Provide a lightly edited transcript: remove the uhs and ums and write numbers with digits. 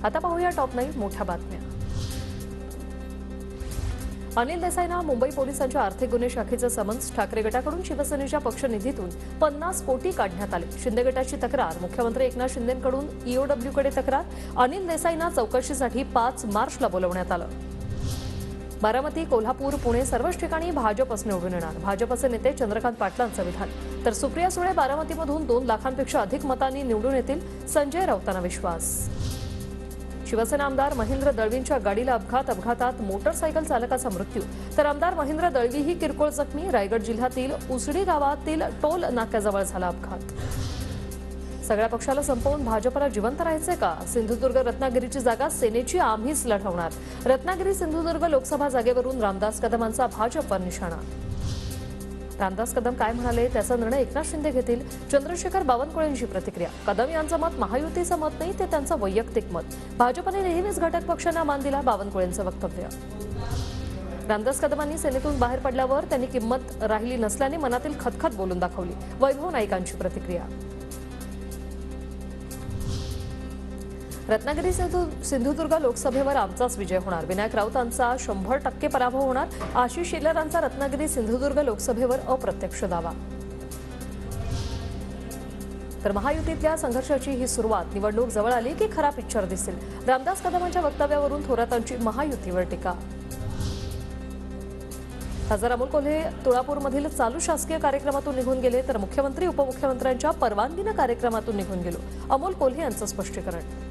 आता पाहूया टॉप 9 मोठ्या बातम्या। अनिल देसाईंना मुंबई पोलिसांच्या आर्थिक गुन्हे शाखेचं समन्स। ठाकरे गटाकडून शिवसेनेच्या पक्षनिधीतून 50 कोटी काढण्यात आले। शिंदे गटाची तक्रार। मुख्यमंत्री एकनाथ शिंदेंकडून ईओडब्ल्यूकडे तक्रार। अनिल देसाईंना चौकशीसाठी 5 मार्चला बोलवण्यात आलं। बारामती, कोल्हापूर, पुणे सर्वच ठिकाणी भाजपच निवडून येणार। भाजपचे नेते चंद्रकांत पाटलांचं विधान। तर सुप्रिया सुळे बारामतीमधून 2 लाखांपेक्षा अधिक मतांनी निवडून येतील, संजय राऊतांना विश्वास। शिवसेना आमदार महेंद्र दळवींच्या गाडीला अपघातात मोटरसायकल चालकाचा मृत्यू, तर आमदार महेंद्र दळवीही किरकोळ जखमी। रायगड जिल्ह्यातील उसडी गावातील टोल नाक्याजवळ झाला अपघात। सगळ्या पक्षाला संपवून भाजपला जिवंत राहायचे का? सिंधुदुर्ग रत्नागिरीची जागा सेनेची आम्हीच लढवणार। रत्नागिरी सिंधुदुर्ग लोकसभा जागेवरून रामदास कदमांचा भाजपवर निशाणा। रामदास कदम काय म्हणाले त्याचा निर्णय एकनाथ शिंदे घेतील। चंद्रशेखर बावनकुळेंची प्रतिक्रिया। कदम यांचं मत महायुतीचं मत नाही, ते त्यांचं वैयक्तिक मत। भाजपने नेहमीच घटक पक्षांना मान दिला, बावनकुळेंचं वक्तव्य। रामदास कदमांनी सेनेतून बाहेर पडल्यावर त्यांनी किंमत राहिली नसल्याने मनातील खतखत बोलून दाखवली, वैभव नाईकांची प्रतिक्रिया। रत्नागिरी सिंधुदुर्ग लोकसभेवर आमचाच विजय होणार। विनायक राऊतांचा 100% पराभव होणार। आशिष शेलारांचा रत्नागिरी सिंधुदुर्ग लोकसभेवर अप्रत्यक्ष दावा। तर महायुतीतल्या संघर्षाची ही सुरुवात। निवडणूक जवळ आली की खरा पिक्चर दिसेल। रामदास कदमांच्या वक्तव्यावरून थोरातांची महायुतीवर टीका। खासदार अमोल कोल्हे तुळापूरमधील चालू शासकीय कार्यक्रमातून निघून गेले, तर मुख्यमंत्री उपमुख्यमंत्र्यांच्या परवानगीने कार्यक्रमातून निघून गेलो, अमोल कोल्हे यांचं स्पष्टीकरण।